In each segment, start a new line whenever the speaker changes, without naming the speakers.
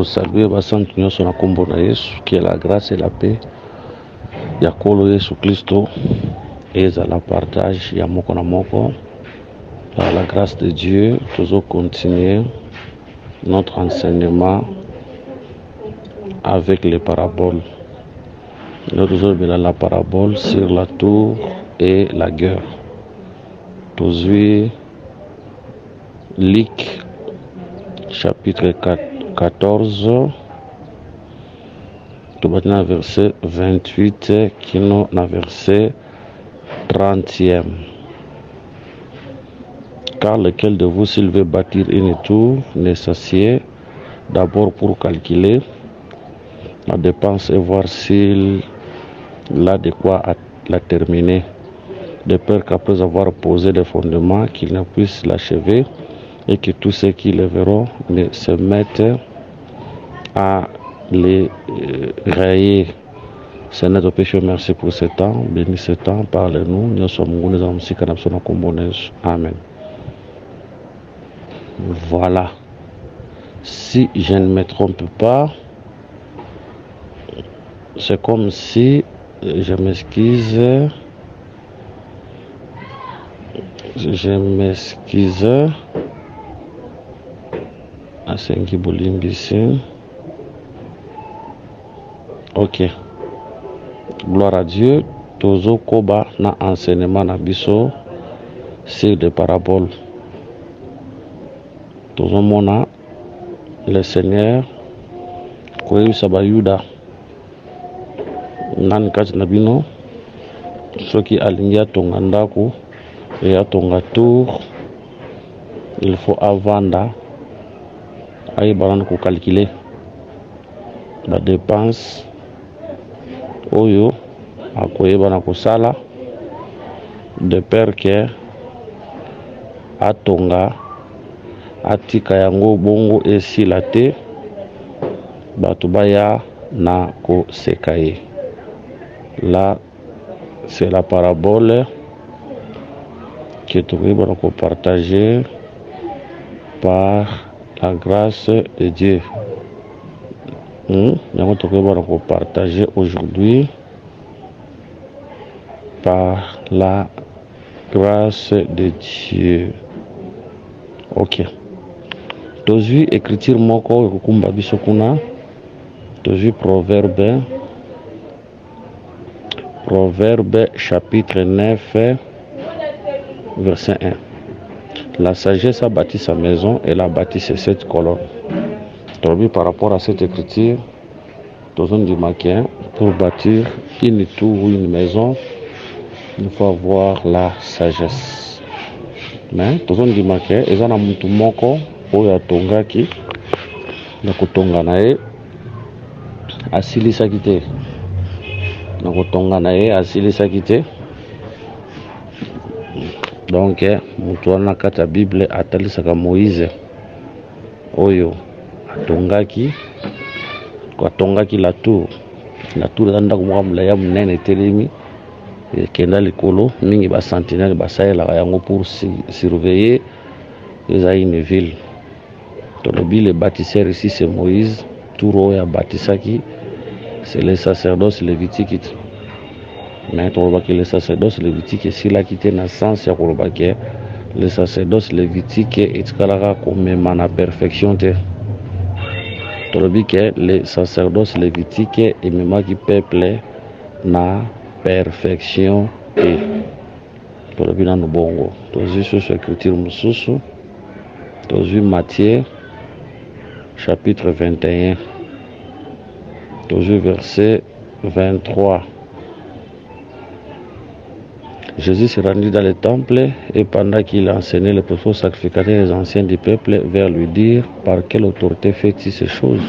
Saluer basantu nyonso na kombo na Yesu, qui est la grâce et la paix ya Kolo Yesu Christo et la partage ya moko na moko. Par la grâce de Dieu, toujours continuer notre enseignement avec les paraboles. Nous toujours la parabole sur la tour et la guerre. Toujours Luc chapitre 14, tout maintenant verset 28 qui nous na verset 30e. Car lequel de vous, s'il veut bâtir une tour, ne s'assied d'abord pour calculer la dépense et voir s'il a de quoi la terminer, de peur qu'après avoir posé des fondements, qu'il ne puisse l'achever et que tous ceux qui le verront ne se mettent à les railler. Seigneur, te péché, merci pour ce temps. Bénis ce temps, parle-nous. Nous sommes Amen. Voilà. Si je ne me trompe pas, c'est comme si, je m'excuse, Asengi Bolimbisi. Ok. Gloire à Dieu. Tozo Koba na enseignement na biso sur des paraboles. Tozo mona le Seigneur Koyu Sabayuda nan kati na bino soki alingi atonga ndako et atonga tour, il faut avanda ayebana ko calculer la dépense oyo akoyebana kosala de peur que atonga atika yango bongo esila te bato baya na koseka ye. Là c'est la parabole que tu veux partager par la grâce de Dieu. Nous allons partager aujourd'hui par la grâce de Dieu. Ok. Tozu écriture moko kukumba bisokuna. Tozu Proverbe chapitre 9 verset 1. La sagesse a bâti sa maison, elle a bâti ses 7 colonnes. Par rapport à cette écriture, du maquin, pour bâtir une tour ou une maison, il faut avoir la sagesse. Mais du maquin, ils ont un moko oya tongaki, na kutonga nae asili sakite. Na kutonga nae asili sakite. Donc mutu wana kata Bible atalisaka Moïse oyo atongaki la tour eza mwa mulaya munene etelemi ekenda likolo mingi ba sentinelle basalelaka yango pour surveiller une ville. Tolobi le bâtisseur ici c'est Moïse, tour oyo abatisaki c'est le sacerdoce lévitique. Mais le sacerdoce lévitique est si la quitté na sens ya kolobake le sacerdoce lévitique est kalaka comme na perfection te. Tolobi que le sacerdoce lévitique est même qui peuple na perfection te. Tolobi na bongo. Tozi sur écriture mususu. Tozi Matthieu chapitre 21. Tozi verset 23. Jésus s'est rendu dans le temple et pendant qu'il enseignait les prophètes sacrificateurs et les anciens du peuple vers lui dire par quelle autorité fais-tu ces choses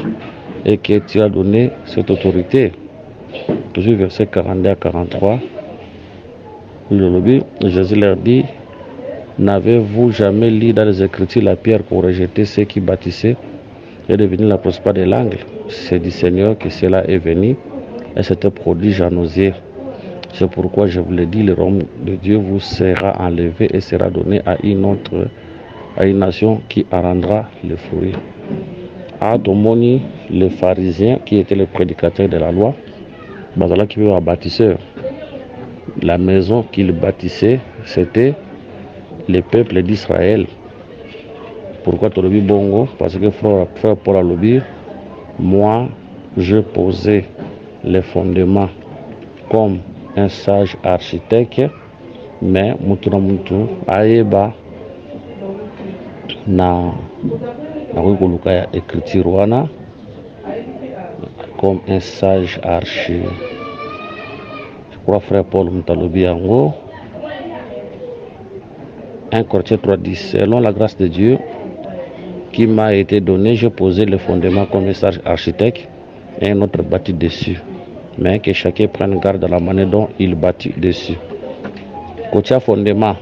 et que tu as donné cette autorité. Toujours verset 42 à 43. Jésus leur dit, n'avez-vous jamais lu dans les Écritures la pierre pour rejeter ceux qui bâtissaient et devenir la prospère de l'angle? C'est du Seigneur que cela est venu et c'était prodige à nos yeux. C'est pourquoi je vous le dis, le royaume de Dieu vous sera enlevé et sera donné à une nation qui en rendra le fruit. a tomoni les pharisiens qui étaient les prédicateurs de la loi, bazala qui veut un bâtisseur. La maison qu'ils bâtissaient, c'était le peuple d'Israël. Pourquoi tu le dis bongo? Parce que frère Paul a le moi, je posais les fondements comme un sage architecte, mais mutu ayeba na koluka ya écriture wana comme un sage archi. Je crois frère Paul Mutalobi yango 1 Corinthiens 3:10. Selon la grâce de Dieu qui m'a été donnée, j'ai posé le fondement comme un sage architecte et un autre bâti dessus. Mais que chacun prenne garde à la manière dont il bâtit dessus. Côté fondement,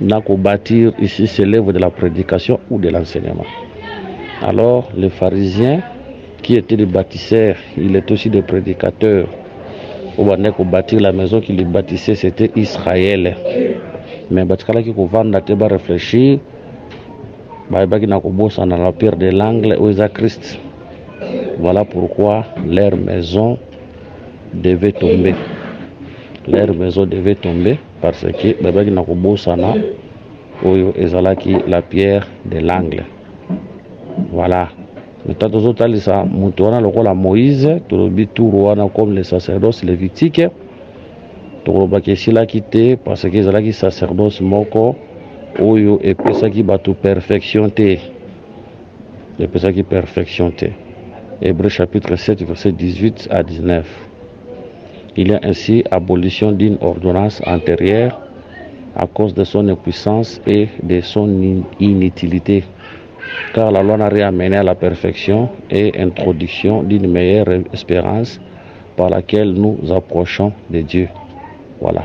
n'a qu'au bâtir ici, c'est l'œuvre de la prédication ou de l'enseignement. Alors, les pharisiens qui étaient des bâtisseurs, il est aussi des prédicateurs. Au bâtir la maison qu'ils bâtissaient, c'était Israël. Mais Batikala qui vendre va réfléchir, qui n'a qu'au dans la pierre de l'angle où est Christ. Voilà pourquoi leur maison devait tomber. Leur maison devait tomber parce que Baba qui n'a qu'au oyo ezalaki la pierre de l'angle. Voilà. Mais tant aux autres, ça, Moutoana, le roi Moïse, tout le bitourwana comme les sacerdoces lévitiques, tout le bakesi la quitté parce que ezalaki sacerdoce moko oyo et puis ça qui va tout perfectionner. Et puis ça qui perfectionner. Hébreux chapitre 7, verset 18 à 19. Il y a ainsi abolition d'une ordonnance antérieure à cause de son impuissance et de son inutilité, car la loi n'a rien amené à la perfection et introduction d'une meilleure espérance par laquelle nous approchons de Dieu. Voilà.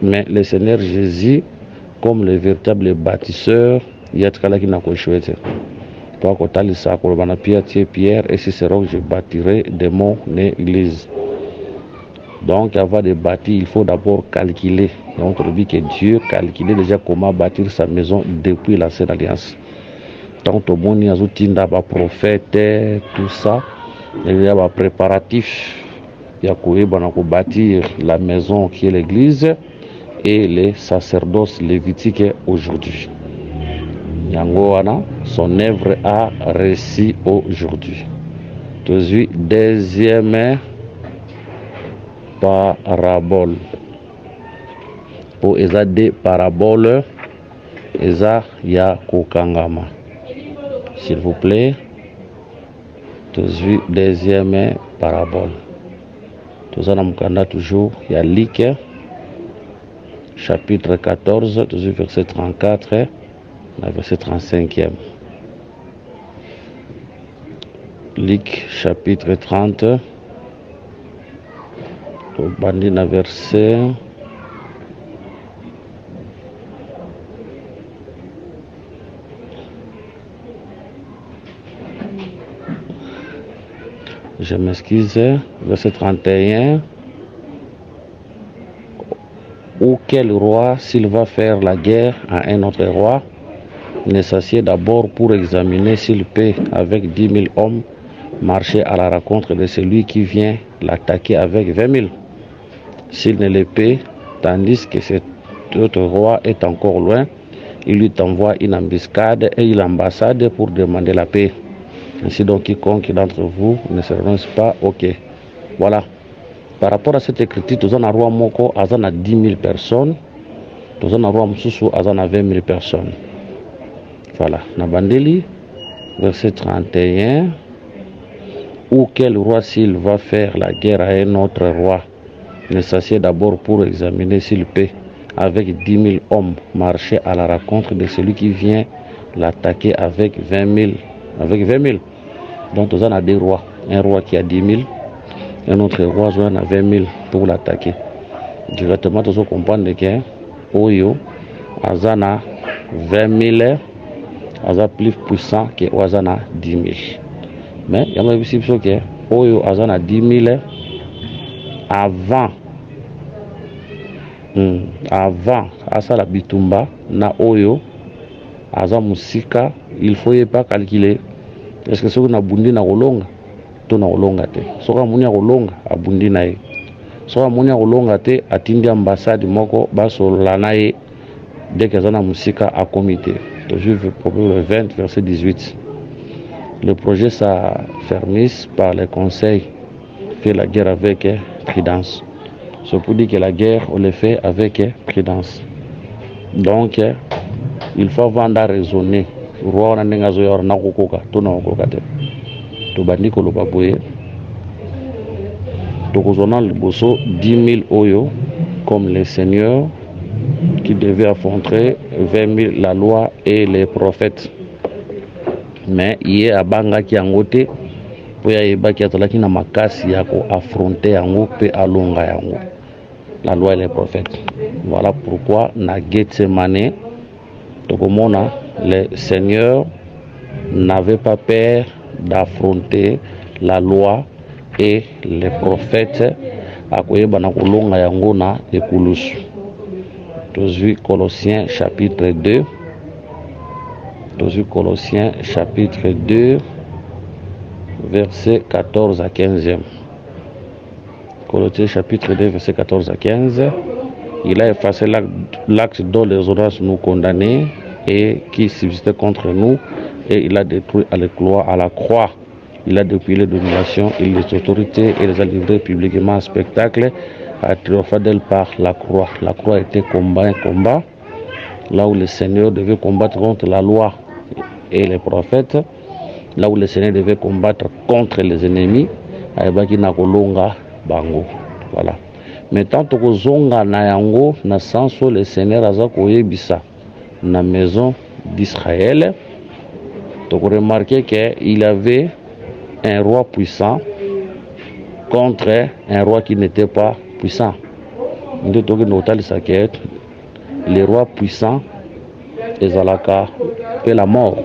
Mais le Seigneur Jésus, comme le véritable bâtisseur, il y a qui n'a pas choisi. Pierre, et c'est ce que je bâtirai de mon église. Donc, avant de bâtir, il faut d'abord calculer. Donc, on dit que Dieu calculait déjà comment bâtir sa maison depuis la Sainte Alliance. Donc, au monde, il y a des prophètes, tout ça. Il y a des préparatifs. Il y a bâtir la maison qui est l'église et les sacerdoces lévitiques aujourd'hui. Yangoana, son œuvre a réussi aujourd'hui. Deuxième parabole. Pour eza des paraboles, eza ya kokangama. S'il vous plaît. Deuxième parabole. Tous en amkanda toujours ya Luc chapitre 14, verset 34, verset 35e. Luc chapitre 30. Bandina verset je m'excuse, verset 31. Ou quel roi, s'il va faire la guerre à un autre roi, ne s'assied d'abord pour examiner s'il peut, avec 10 000 hommes, marcher à la rencontre de celui qui vient l'attaquer avec 20 000. S'il ne le peut, tandis que cet autre roi est encore loin, il lui envoie une embuscade et une ambassade pour demander la paix. Ainsi donc, quiconque d'entre vous ne se renonce pas, ok. Voilà. Par rapport à cette écriture, nous avons un roi Moko, azan a 10 000 personnes. Nous avons un roi Moussou, azan a 20 000 personnes. Voilà. Nabandeli, verset 31. Ou quel roi, s'il va faire la guerre à un autre roi, ne s'assied d'abord pour examiner s'il peut, avec 10 000 hommes, marcher à la rencontre de celui qui vient l'attaquer avec 20 000. Avec 20 000. Donc, nous avons deux rois. Un roi qui a 10 000, un autre roi qui a 20 000 pour l'attaquer. Directement, nous comprenons que Oyo, Azana 20 000, Azana plus puissant que Azana 10 000. Mais il y a une possibilité que Oyo, Azana 10 000, avant Asa la Bitumba, na Oyo, Azana Musika, il ne faut pas calculer. est-ce que soki nabundi na kolonga to na kolonga te, soki amoni ya kolonga abundi na ye, soki amoni ya kolonga te atindi ambassade moko basolola na ye dès que aza na musika akomi te. Toujours Proverbe 20 verset 18. Le projet s'affermisse par les conseils, fait la guerre avec prudence. C'est pour dire que la guerre on le fait avec prudence. Donc il faut avant à raisonner. Roi na ndenge azoya na kokoka to na kokoka te. To bandi koloba boye. To kozona liboso 10 000 oyo comme les seigneurs qui devaient affronter 20 000 la loi et les prophètes. Mais hier abangaki yango te po ya yebaki atolaki na makasi ya ko affronter yango pe alonga yango la loi et les prophètes. Voilà pourquoi na Gethsemane tokomona les seigneurs n'avaient pas peur d'affronter la loi et les prophètes akoyeba na kolonga yango na ekulusu. Colossiens chapitre 2. Colossiens chapitre 2 verset 14 à 15. Colossiens chapitre 2 verset 14 à 15. Il a effacé l'acte dont les ordonnances nous condamnaient et qui subsistait contre nous, et il a détruit à la croix. Il a dépouillé les dominations et les autorités et les a livrés publiquement en spectacle, a triomphé d'elle par la croix. La croix était un combat, là où le Seigneur devait combattre contre la loi et les prophètes, là où le Seigneur devait combattre contre les ennemis, ayebaki na kolonga bango. Voilà. Mais tant que zonga na yango na sanso le Seigneur aza koyebisa na maison d'Israël, tu remarquer qu'il avait un roi puissant contre un roi qui n'était pas puissant. Les rois puissants ezalaka et la mort,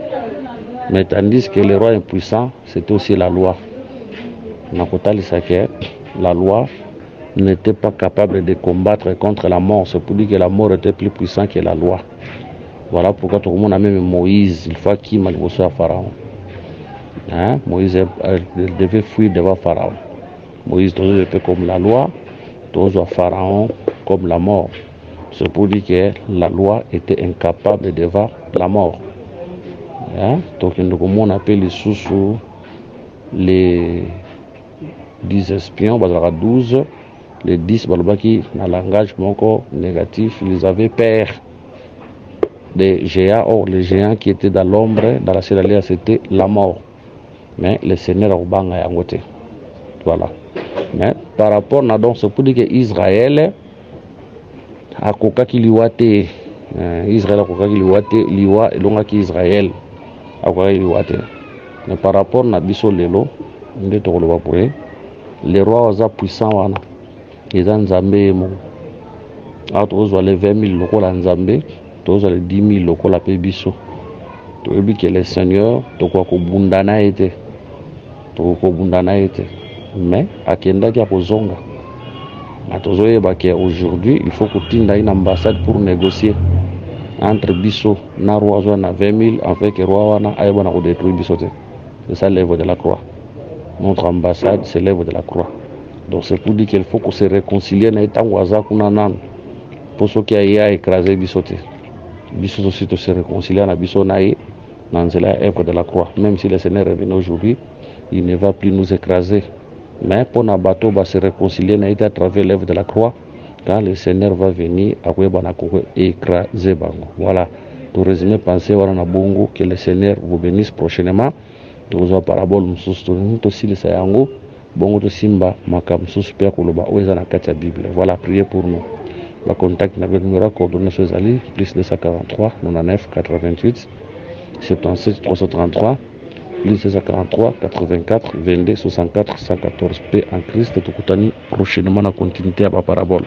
mais tandis que les rois impuissants c'était aussi la loi. La loi n'était pas capable de combattre contre la mort, c'est pour dire que la mort était plus puissante que la loi. Voilà pourquoi tout le monde a même Moïse, il faut qu'il m'a à Pharaon. Moïse devait fuir devant Pharaon. Moïse devait faire comme la loi, toujours Pharaon comme la mort. C'est pour dire que la loi était incapable devant la mort. Donc on appelle les sous les 10 espions, 12, les 10 balbaki dans le langage négatif, ils avaient peur des géants. Or les géants qui étaient dans l'ombre, dans la cédalière, c'était la mort. Mais le Seigneur a oublié à côté. Voilà. Mais par rapport à donc, c'est pour dire que Israël a coca qui liwate. Israël a coca qui liwate, liwa et longa qui Israël a coca qui liwate. Mais par rapport à Bisso Lelo, les rois sont puissants. Ils ont Nzambé. Tous les 20 000 locaux en Nzambé, tous les 10 000 locaux la Bisso. Tu veux dire que les seigneurs, tu crois que Bundana était. Mais à Kenda qui a posonga. Aujourd'hui, il faut que tu aies une ambassade pour négocier entre Bisso, Naroazo, 20 000, avec Rwanda, Aïbana ou détruire Bisso. C'est ça l'œuvre de la croix. Notre ambassade, c'est l'œuvre de la croix. Donc c'est pour dire qu'il faut qu'on se réconcilie avec Tangwaza Kunanan. Pour ceux qui a écrasé Bisso. Bisso aussi se réconcilier avec Bisso Naï. C'est l'œuvre de la croix. Même si le Seigneur est venu aujourd'hui, il ne va plus nous écraser. Mais pour nos bateaux, va se réconcilier à travers l'œuvre de la croix. Quand le Seigneur va venir, et écraser Bango. Voilà. Pour résumer, pensez à Bongo que le Seigneur vous bénisse prochainement. Nous avons parabole, nous aussi le Sayango. Bongo de Simba, Makam, Suspect, Koloba, Oezana Katia Bible. Voilà, priez pour nous. Le contact avec le numéro coordonné sur Ali, plus 243 99 88 77 333. Plus 243 84 22 64 114. Paix en Christ, tout prochainement la continuité à la parabole.